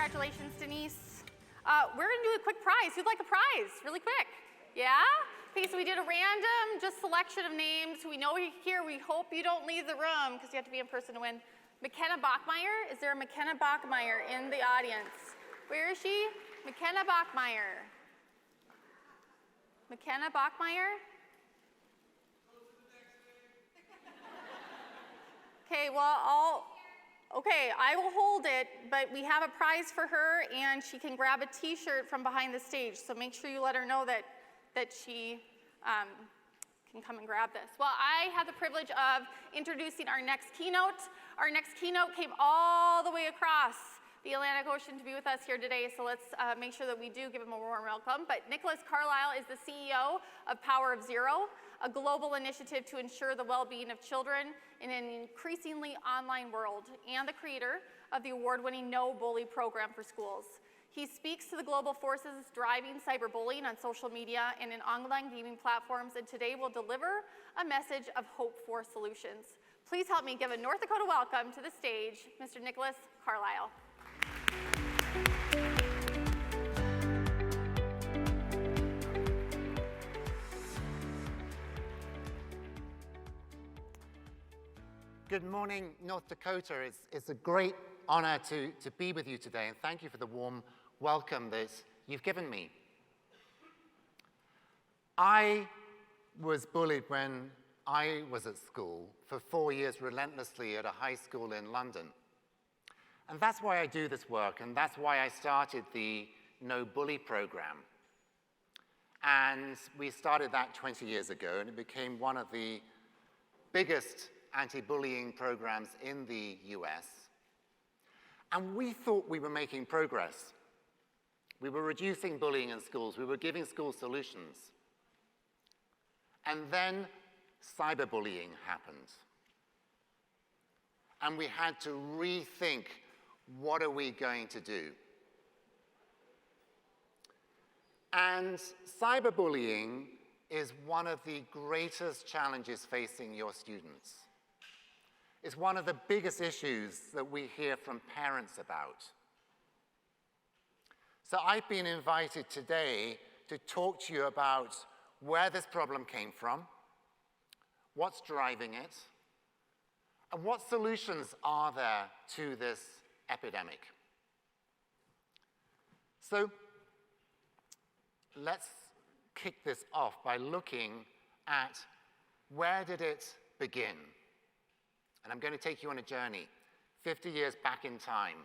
Congratulations, Denise. We're going to do a quick prize. Who'd like a prize? Really quick. Yeah? Okay, so we did a random just selection of names. We know you're here. We hope you don't leave the room because you have to be in person to win. McKenna Bachmeyer. Is there a McKenna Bachmeyer in the audience? Where is she? McKenna Bachmeyer. McKenna Bachmeyer? Okay, well, I will hold it, but we have a prize for her, and she can grab a t-shirt from behind the stage, so make sure you let her know that she can come and grab this. Well, I have the privilege of introducing our next keynote. Our next keynote came all the way across the Atlantic Ocean to be with us here today, so let's make sure that we do give him a warm welcome. But Nicholas Carlisle is the CEO of Power of Zero, a global initiative to ensure the well-being of children in an increasingly online world, and the creator of the award-winning No Bully program for schools. He speaks to the global forces driving cyberbullying on social media and in online gaming platforms, and today will deliver a message of hope for solutions. Please help me give a North Dakota welcome to the stage, Mr. Nicholas Carlisle. Good morning, North Dakota. It's a great honor to be with you today, and thank you for the warm welcome that you've given me. I was bullied when I was at school for 4 years relentlessly at a high school in London. And that's why I do this work, and that's why I started the No Bully program. And we started that 20 years ago, and it became one of the biggest anti-bullying programs in the US. And we thought we were making progress. We were reducing bullying in schools. We were giving schools solutions. And then cyberbullying happened. And we had to rethink, what are we going to do? And cyberbullying is one of the greatest challenges facing your students. It's one of the biggest issues that we hear from parents about. So I've been invited today to talk to you about where this problem came from, what's driving it, and what solutions are there to this epidemic. So let's kick this off by looking at where did it begin? And I'm going to take you on a journey 50 years back in time.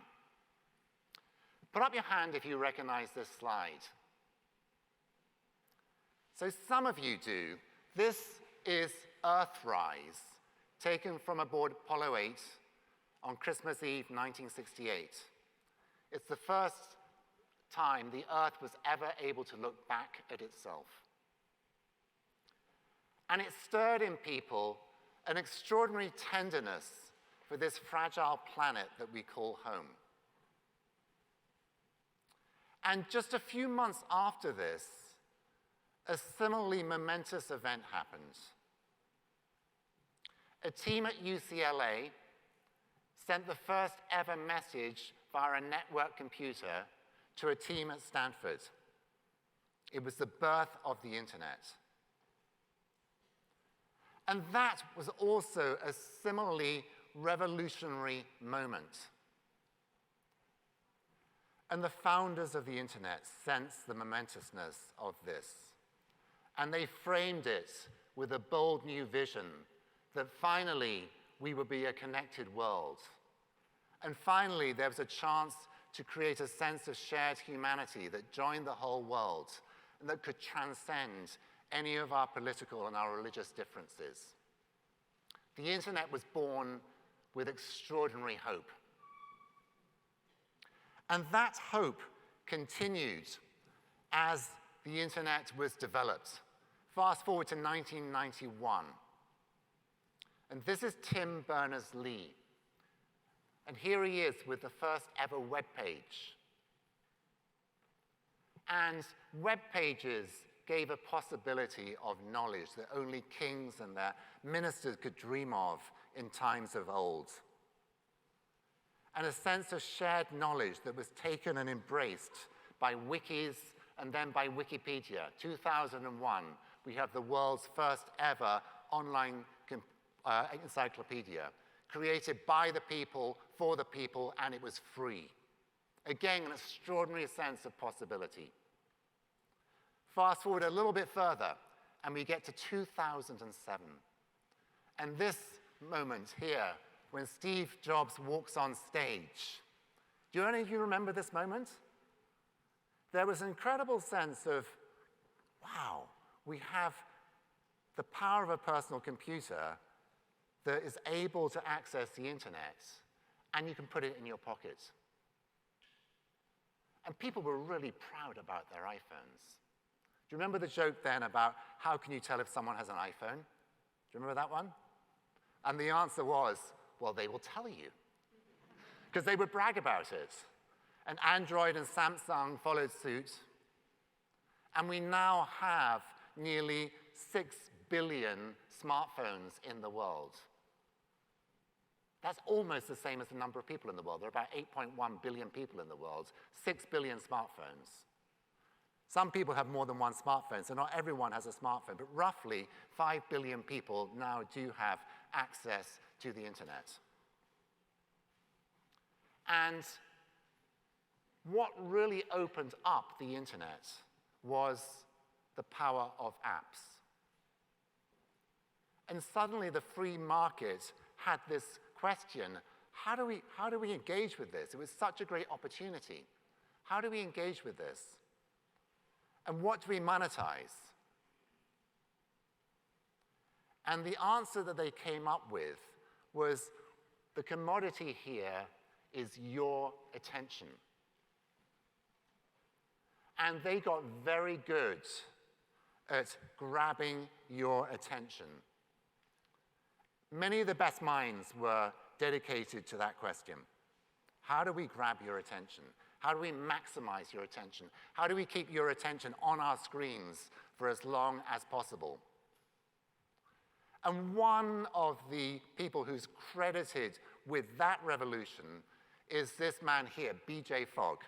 Put up your hand if you recognize this slide. So some of you do. This is Earthrise, taken from aboard Apollo 8 on Christmas Eve, 1968. It's the first time the Earth was ever able to look back at itself. And it stirred in people an extraordinary tenderness for this fragile planet that we call home. And just a few months after this, a similarly momentous event happened. A team at UCLA sent the first ever message via a network computer to a team at Stanford. It was the birth of the internet. And that was also a similarly revolutionary moment. And the founders of the internet sensed the momentousness of this. And they framed it with a bold new vision that finally we would be a connected world. And finally, there was a chance to create a sense of shared humanity that joined the whole world and that could transcend any of our political and our religious differences. The internet was born with extraordinary hope. And that hope continued as the internet was developed. Fast forward to 1991. And this is Tim Berners-Lee. And here he is with the first ever web page. And web pages gave a possibility of knowledge that only kings and their ministers could dream of in times of old. and a sense of shared knowledge that was taken and embraced by wikis and then by Wikipedia. 2001, we have the world's first ever online encyclopedia, created by the people, for the people, and it was free. Again, an extraordinary sense of possibility. Fast forward a little bit further, and we get to 2007. And this moment here, when Steve Jobs walks on stage, do any of you remember this moment? There was an incredible sense of, wow, we have the power of a personal computer that is able to access the internet, and you can put it in your pocket. And people were really proud about their iPhones. Do you remember the joke then about how can you tell if someone has an iPhone? Do you remember that one? And the answer was, well, they will tell you. Because they would brag about it. And Android and Samsung followed suit. And we now have nearly 6 billion smartphones in the world. That's almost the same as the number of people in the world. There are about 8.1 billion people in the world, 6 billion smartphones. Some people have more than one smartphone, so not everyone has a smartphone, but roughly 5 billion people now do have access to the internet. And what really opened up the internet was the power of apps. And suddenly the free market had this question, how do we engage with this? It was such a great opportunity. How do we engage with this? And what do we monetize? And the answer that they came up with was the commodity here is your attention. And they got very good at grabbing your attention. Many of the best minds were dedicated to that question. How do we grab your attention? How do we maximize your attention? How do we keep your attention on our screens for as long as possible? And one of the people who's credited with that revolution is this man here, B.J. Fogg.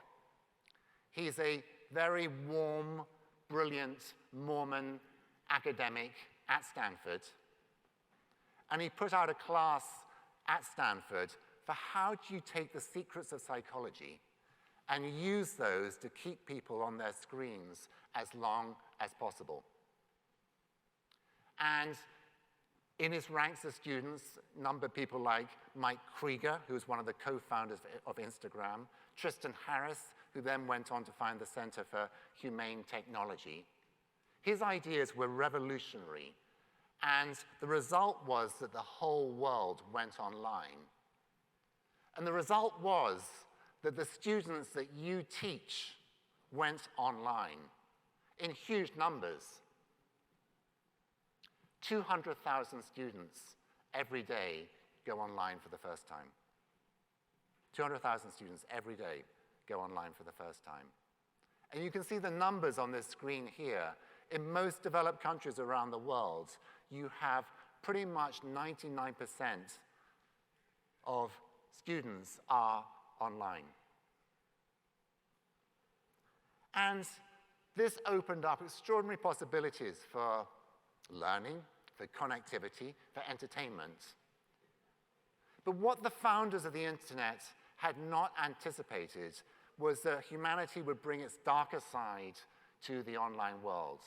He's a very warm, brilliant Mormon academic at Stanford. And he put out a class at Stanford for how do you take the secrets of psychology and use those to keep people on their screens as long as possible. And in his ranks of students, number people like Mike Krieger, who's one of the co-founders of Instagram, Tristan Harris, who then went on to found the Center for Humane Technology. His ideas were revolutionary, and the result was that the whole world went online. And the result was that the students that you teach went online in huge numbers. 200,000 students every day go online for the first time. 200,000 students every day go online for the first time. And you can see the numbers on this screen here. In most developed countries around the world, you have pretty much 99% of students are online. And this opened up extraordinary possibilities for learning, for connectivity, for entertainment. But what the founders of the internet had not anticipated was that humanity would bring its darker side to the online world.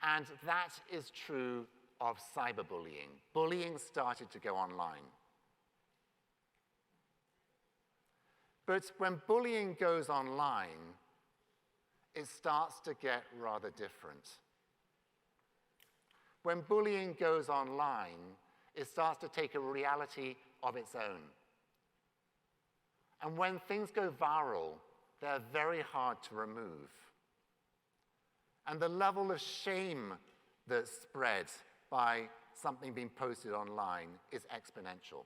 And that is true of cyberbullying. Bullying started to go online. But when bullying goes online, it starts to get rather different. When bullying goes online, it starts to take a reality of its own. And when things go viral, they're very hard to remove. And the level of shame that's spread by something being posted online is exponential.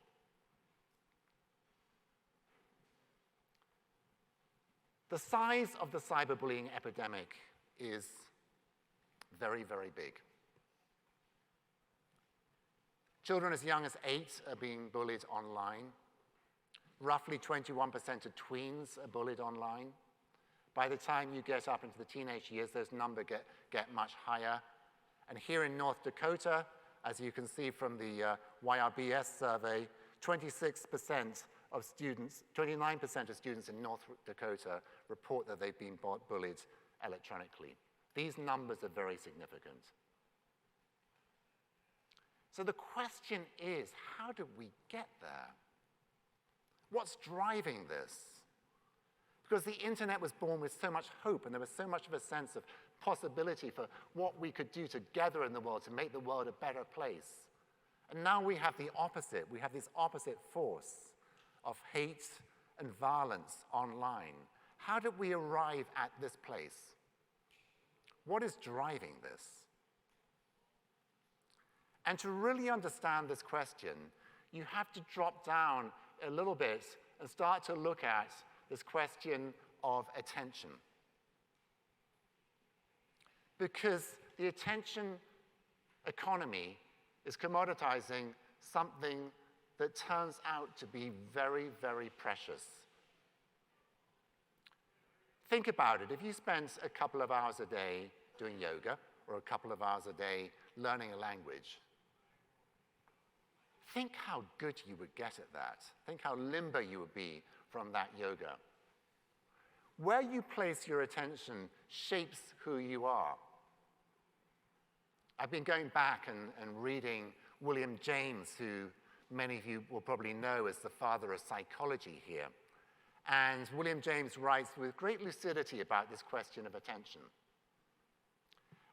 The size of the cyberbullying epidemic is very, very big. Children as young as 8 are being bullied online. Roughly 21% of tweens are bullied online. By the time you get up into the teenage years, those numbers get much higher. And here in North Dakota, as you can see from the YRBS survey, 29% of students in North Dakota report that they've been bullied electronically. These numbers are very significant. So the question is, how did we get there? What's driving this? Because the internet was born with so much hope, and there was so much of a sense of possibility for what we could do together in the world to make the world a better place. And now we have the opposite. We have this opposite force of hate and violence online. How did we arrive at this place? What is driving this? And to really understand this question, you have to drop down a little bit and start to look at this question of attention. Because the attention economy is commoditizing something that turns out to be very, very precious. Think about it. If you spent a couple of hours a day doing yoga, or a couple of hours a day learning a language, think how good you would get at that. Think how limber you would be from that yoga. Where you place your attention shapes who you are. I've been going back and reading William James, who many of you will probably know as the father of psychology here. And William James writes with great lucidity about this question of attention.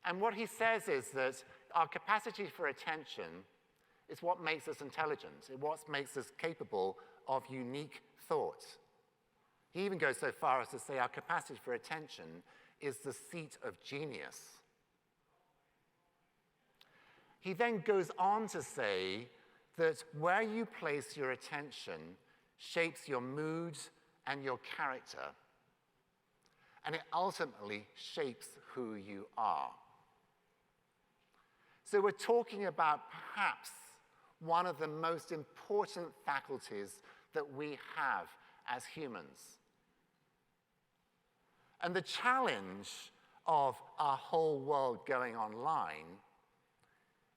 And what he says is that our capacity for attention is what makes us intelligent. It's what makes us capable of unique thought. He even goes so far as to say our capacity for attention is the seat of genius. He then goes on to say that where you place your attention shapes your mood and your character, and it ultimately shapes who you are. So we're talking about perhaps one of the most important faculties that we have as humans. And the challenge of our whole world going online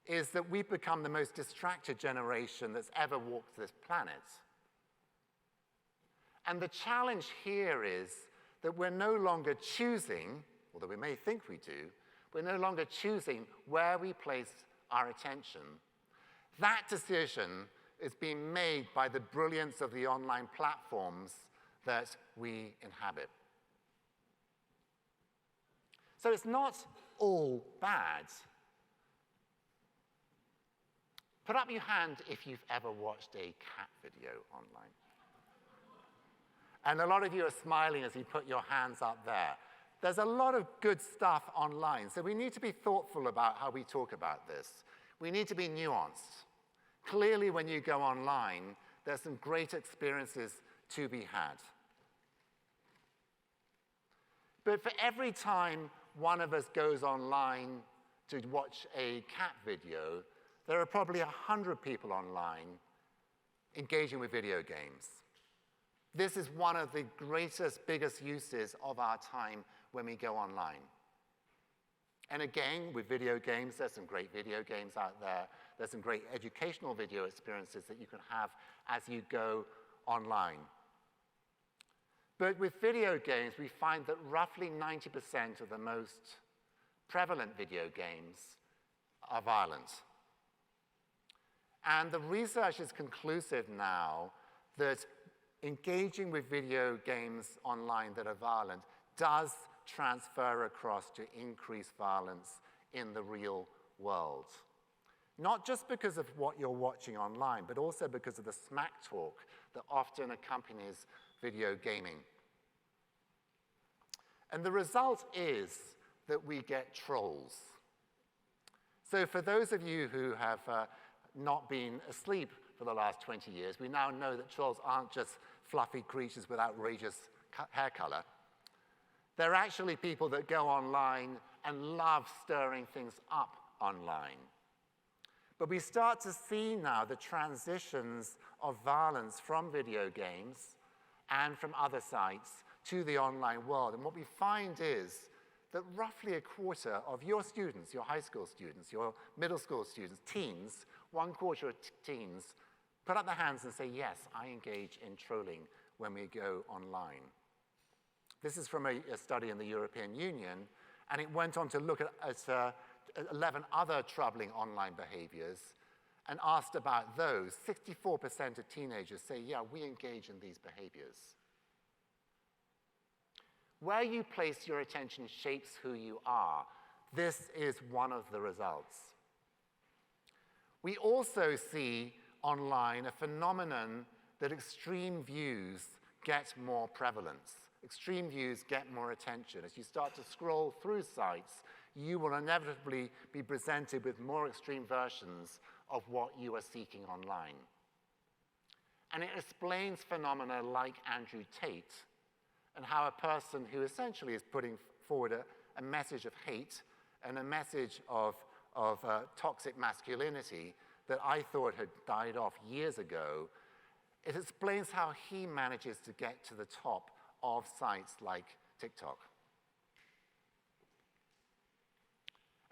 is that we've become the most distracted generation that's ever walked this planet. And the challenge here is that we're no longer choosing, although we may think we do, we're no longer choosing where we place our attention. That decision is being made by the brilliance of the online platforms that we inhabit. So it's not all bad. Put up your hand if you've ever watched a cat video online. And a lot of you are smiling as you put your hands up there. There's a lot of good stuff online, so we need to be thoughtful about how we talk about this. We need to be nuanced. Clearly, when you go online, there's some great experiences to be had. But for every time one of us goes online to watch a cat video, there are probably 100 people online engaging with video games. This is one of the greatest, biggest uses of our time when we go online. And again, with video games, there's some great video games out there. There's some great educational video experiences that you can have as you go online. But with video games, we find that roughly 90% of the most prevalent video games are violent. And the research is conclusive now that engaging with video games online that are violent does transfer across to increased violence in the real world. Not just because of what you're watching online, but also because of the smack talk that often accompanies video gaming. And the result is that we get trolls. So for those of you who have not been asleep for the last 20 years, we now know that trolls aren't just fluffy creatures with outrageous hair color. They're actually people that go online and love stirring things up online. But we start to see now the transitions of violence from video games and from other sites to the online world. And what we find is that roughly a quarter of your students, your high school students, your middle school students, teens, 1/4 of teens, put up their hands and say, yes, I engage in trolling when we go online. This is from a study in the European Union, and it went on to look at 11 other troubling online behaviors and asked about those. 64% of teenagers say, yeah, we engage in these behaviors. Where you place your attention shapes who you are. This is one of the results. We also see online a phenomenon that extreme views get more prevalence. Extreme views get more attention. As you start to scroll through sites, you will inevitably be presented with more extreme versions of what you are seeking online. And it explains phenomena like Andrew Tate and how a person who essentially is putting forward a message of hate and a message of toxic masculinity that I thought had died off years ago, it explains how he manages to get to the top of sites like TikTok.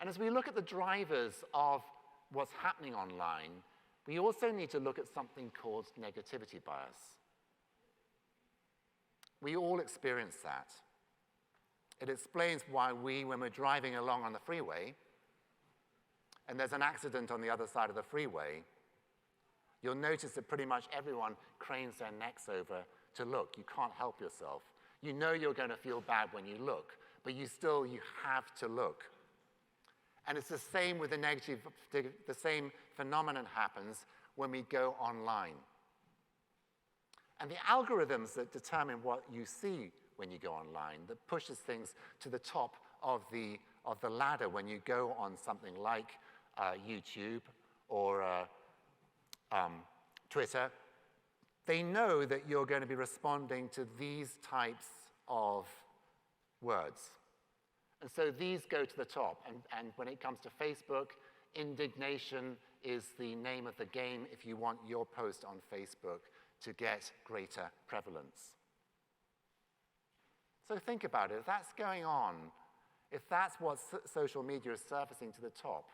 And as we look at the drivers of what's happening online, we also need to look at something called negativity bias. We all experience that. It explains why when we're driving along on the freeway, and there's an accident on the other side of the freeway, you'll notice that pretty much everyone cranes their necks over to look. You can't help yourself. You know you're going to feel bad when you look, but you have to look. And it's the same with the same phenomenon happens when we go online. And the algorithms that determine what you see when you go online, that pushes things to the top of the ladder when you go on something like YouTube or Twitter, they know that you're going to be responding to these types of words. And so these go to the top. And when it comes to Facebook, indignation is the name of the game if you want your post on Facebook to get greater prevalence. So think about it. If that's going on, if that's what social media is surfacing to the top,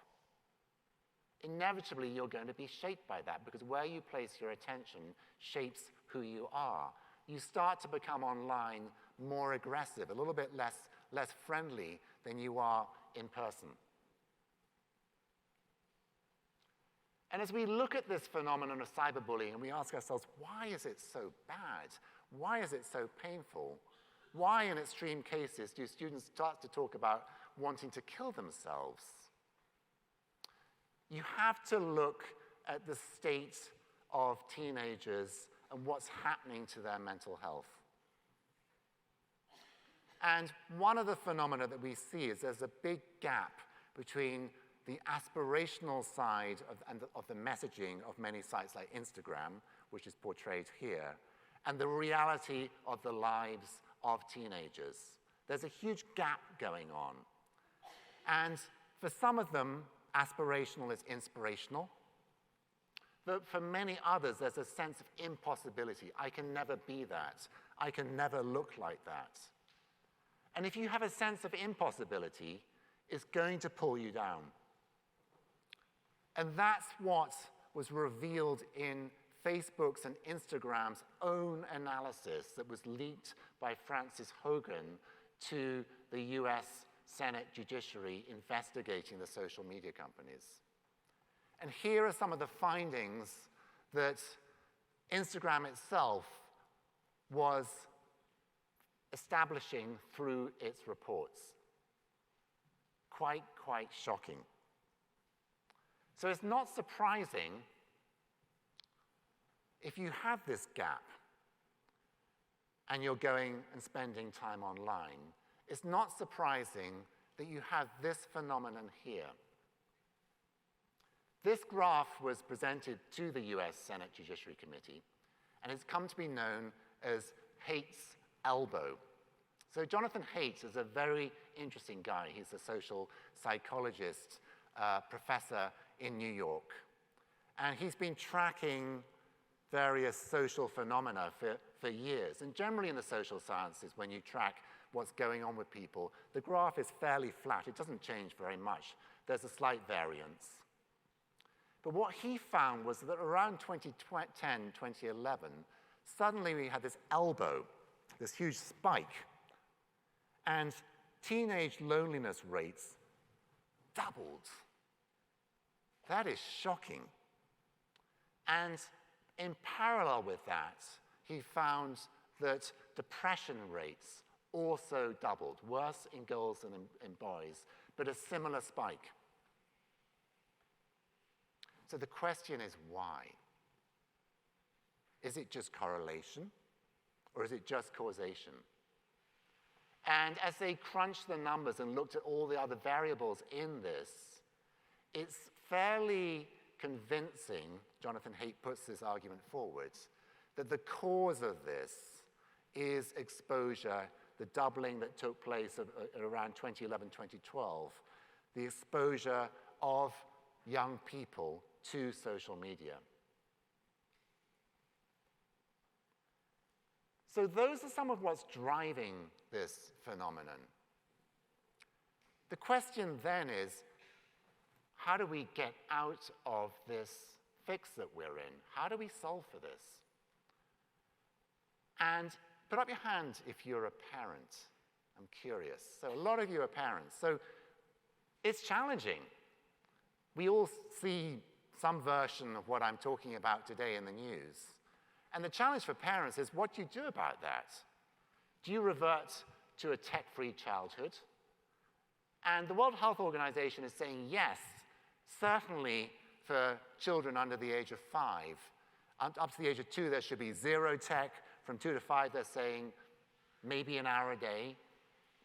inevitably you're going to be shaped by that, because where you place your attention shapes who you are. You start to become online more aggressive, a little bit less friendly than you are in person. And as we look at this phenomenon of cyberbullying and we ask ourselves, why is it so bad? Why is it so painful? Why, in extreme cases, do students start to talk about wanting to kill themselves? You have to look at the state of teenagers and what's happening to their mental health. And one of the phenomena that we see is there's a big gap between the aspirational side of the messaging of many sites like Instagram, which is portrayed here, and the reality of the lives of teenagers. There's a huge gap going on. And for some of them, aspirational is inspirational. But for many others, there's a sense of impossibility. I can never be that. I can never look like that. And if you have a sense of impossibility, it's going to pull you down. And that's what was revealed in Facebook's and Instagram's own analysis that was leaked by Frances Hogan to the US Senate Judiciary investigating the social media companies. And here are some of the findings that Instagram itself was establishing through its reports. Quite shocking. So it's not surprising if you have this gap and you're going and spending time online, it's not surprising that you have this phenomenon here. This graph was presented to the US Senate Judiciary Committee, and it's come to be known as Haight's elbow. So Jonathan Haidt is a very interesting guy. He's a social psychologist, professor in New York. And he's been tracking various social phenomena for years. And generally in the social sciences, when you track what's going on with people, the graph is fairly flat. It doesn't change very much. There's a slight variance. But what he found was that around 2010, 2011, suddenly we had this elbow, this huge spike, and teenage loneliness rates doubled. That is shocking. And in parallel with that, he found that depression rates also doubled, worse in girls than in boys, but a similar spike. So the question is why? Is it just correlation, or is it just causation? And as they crunched the numbers and looked at all the other variables in this, it's fairly convincing, Jonathan Haidt puts this argument forward, that the cause of this is exposure, the doubling that took place at around 2011, 2012, the exposure of young people to social media. So those are some of what's driving this phenomenon. The question then is, how do we get out of this fix that we're in? How do we solve for this? And put up your hand if you're a parent. I'm curious. So a lot of you are parents. So it's challenging. We all see some version of what I'm talking about today in the news. And the challenge for parents is, what do you do about that? Do you revert to a tech-free childhood? And the World Health Organization is saying yes, certainly for children under the age of 5. Up to the age of 2, there should be 0 tech. From 2 to 5, they're saying maybe an hour a day.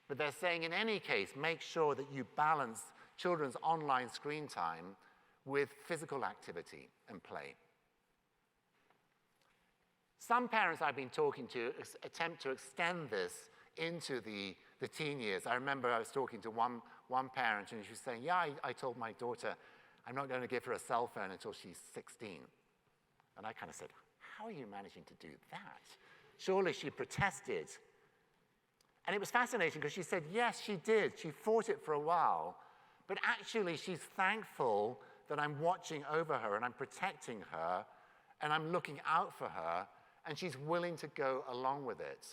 But they're saying in any case, make sure that you balance children's online screen time with physical activity and play. Some parents I've been talking to attempt to extend this into the teen years. I remember I was talking to one parent, and she was saying, yeah, I told my daughter I'm not going to give her a cell phone until she's 16. And I kind of said, how are you managing to do that? Surely she protested. And it was fascinating because she said, yes, she did. She fought it for a while. But actually, she's thankful that I'm watching over her and I'm protecting her and I'm looking out for her, and she's willing to go along with it.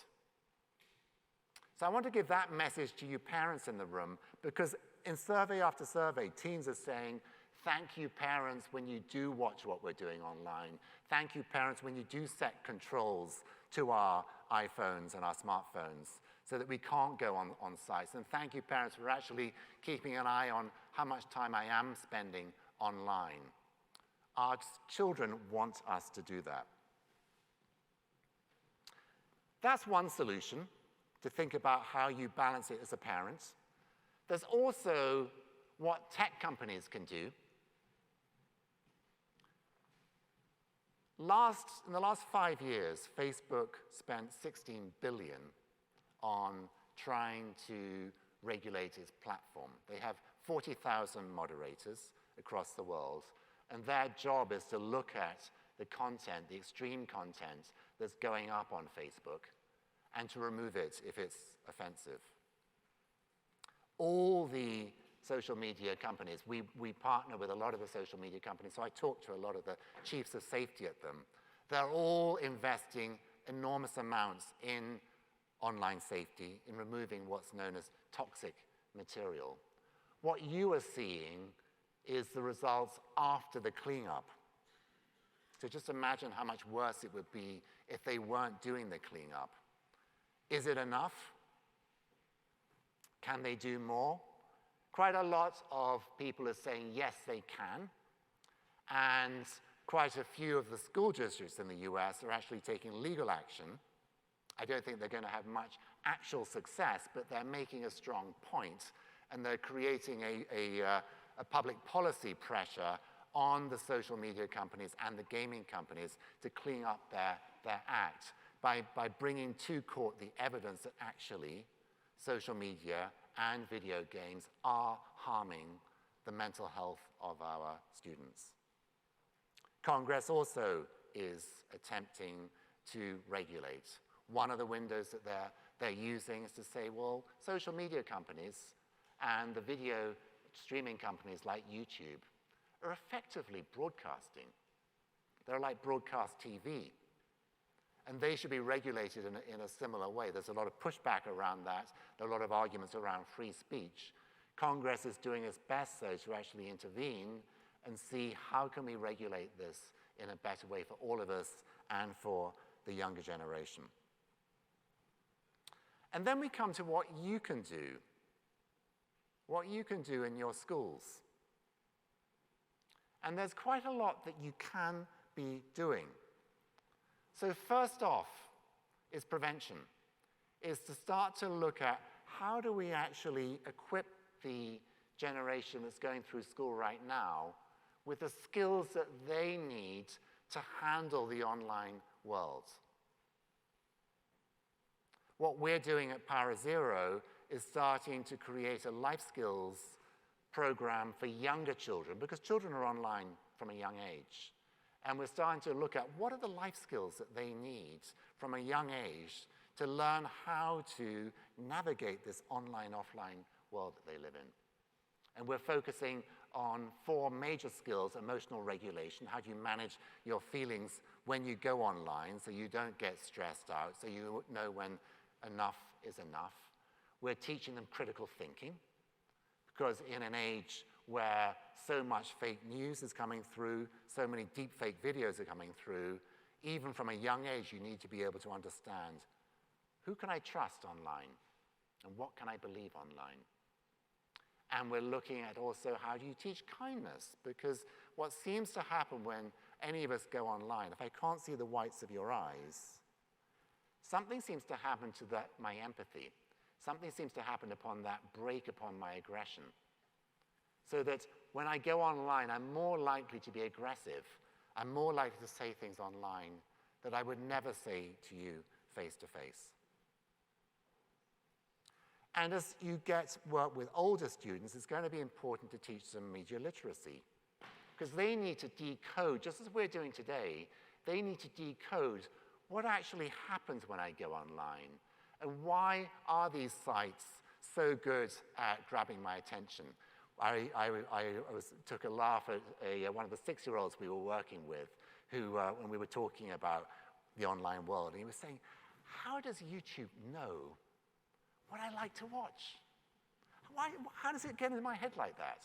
So I want to give that message to you parents in the room, because in survey after survey, teens are saying, thank you, parents, when you do watch what we're doing online. Thank you, parents, when you do set controls to our iPhones and our smartphones so that we can't go on sites. And thank you, parents, for actually keeping an eye on how much time I am spending online. Our children want us to do that. That's one solution, to think about how you balance it as a parent. There's also what tech companies can do. In the last 5 years, Facebook spent $16 billion on trying to regulate its platform. They have 40,000 moderators across the world, and their job is to look at the content, the extreme content that's going up on Facebook, and to remove it if it's offensive. All the social media companies, we partner with a lot of the social media companies, so I talk to a lot of the chiefs of safety at them. They're all investing enormous amounts in online safety, in removing what's known as toxic material. What you are seeing is the results after the cleanup. So just imagine how much worse it would be if they weren't doing the cleanup. Is it enough? Can they do more? Quite a lot of people are saying yes, they can. And quite a few of the school districts in the US are actually taking legal action. I don't think they're going to have much actual success, but they're making a strong point, and they're creating a public policy pressure on the social media companies and the gaming companies to clean up their act by bringing to court the evidence that actually social media and video games are harming the mental health of our students. Congress also is attempting to regulate. One of the windows that they're using is to say, well, social media companies and the video streaming companies like YouTube are effectively broadcasting. They're like broadcast TV. And they should be regulated in a similar way. There's a lot of pushback around that. There are a lot of arguments around free speech. Congress is doing its best, though, to actually intervene and see how can we regulate this in a better way for all of us and for the younger generation. And then we come to what you can do. What you can do in your schools. And there's quite a lot that you can be doing. So first off is prevention, is to start to look at how do we actually equip the generation that's going through school right now with the skills that they need to handle the online world. What we're doing at PowerZero is starting to create a life skills program for younger children, because children are online from a young age. And we're starting to look at what are the life skills that they need from a young age to learn how to navigate this online, offline world that they live in. And we're focusing on 4 major skills: emotional regulation, how do you manage your feelings when you go online so you don't get stressed out, so you know when enough is enough. We're teaching them critical thinking, because in an age where so much fake news is coming through, so many deep fake videos are coming through, even from a young age, you need to be able to understand, who can I trust online? And what can I believe online? And we're looking at also, how do you teach kindness? Because what seems to happen when any of us go online, if I can't see the whites of your eyes, something seems to happen to my empathy. Something seems to happen upon that break upon my aggression. So that when I go online, I'm more likely to be aggressive. I'm more likely to say things online that I would never say to you face to face. And as you work with older students, it's going to be important to teach them media literacy, because they need to decode, just as we're doing today, they need to decode what actually happens when I go online, and why are these sites so good at grabbing my attention. I took a laugh at one of the 6-year-olds we were working with, who, when we were talking about the online world, and he was saying, how does YouTube know what I like to watch? How does it get into my head like that?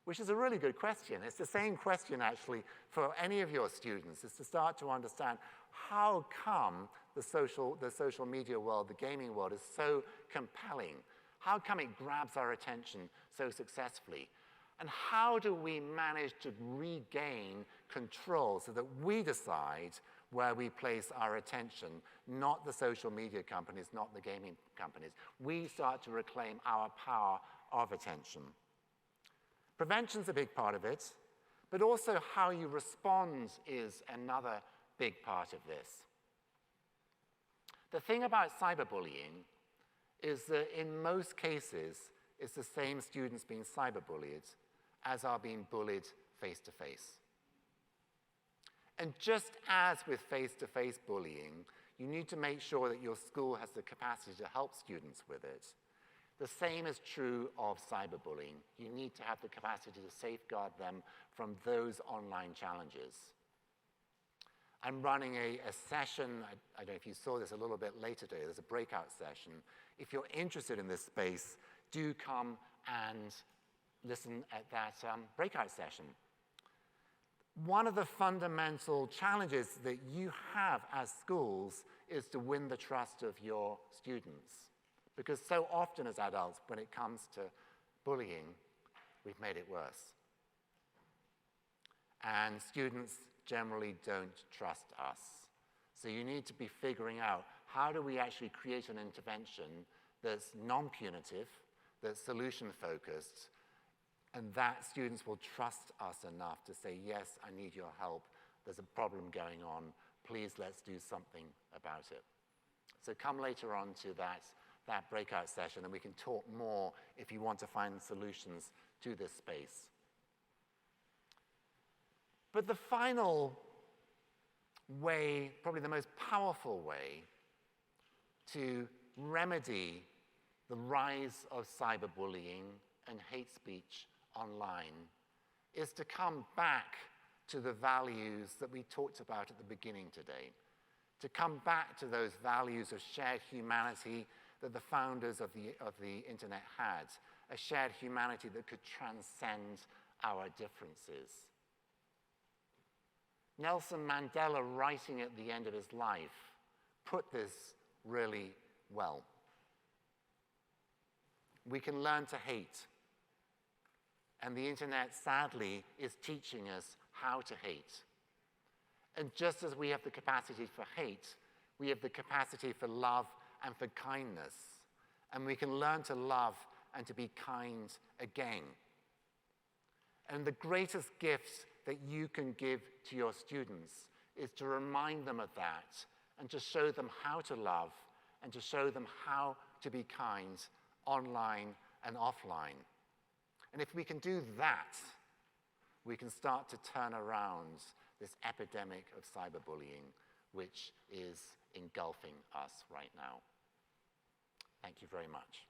Which is a really good question. It's the same question, actually, for any of your students, is to start to understand how come the social media world, the gaming world, is so compelling. How come it grabs our attention so successfully? And how do we manage to regain control so that we decide where we place our attention, not the social media companies, not the gaming companies? We start to reclaim our power of attention. Prevention's a big part of it, but also how you respond is another big part of this. The thing about cyberbullying is that in most cases, it's the same students being cyberbullied as are being bullied face-to-face. And just as with face-to-face bullying, you need to make sure that your school has the capacity to help students with it. The same is true of cyberbullying. You need to have the capacity to safeguard them from those online challenges. I'm running a session, I don't know if you saw this a little bit later today, there's a breakout session. If you're interested in this space, do come and listen at that breakout session. One of the fundamental challenges that you have as schools is to win the trust of your students. Because so often as adults, when it comes to bullying, we've made it worse. And students generally don't trust us. So you need to be figuring out, how do we actually create an intervention that's non-punitive, that's solution-focused, and that students will trust us enough to say, yes, I need your help, there's a problem going on, please let's do something about it. So come later on to that breakout session, and we can talk more if you want to find solutions to this space. But the final way, probably the most powerful way, to remedy the rise of cyberbullying and hate speech online is to come back to the values that we talked about at the beginning today, to come back to those values of shared humanity that the founders of the internet had, a shared humanity that could transcend our differences. Nelson Mandela, writing at the end of his life, put this really well. We can learn to hate, and the internet, sadly, is teaching us how to hate. And just as we have the capacity for hate, we have the capacity for love and for kindness. And we can learn to love and to be kind again. And the greatest gift that you can give to your students is to remind them of that and to show them how to love and to show them how to be kind online and offline. And if we can do that, we can start to turn around this epidemic of cyberbullying, which is engulfing us right now. Thank you very much.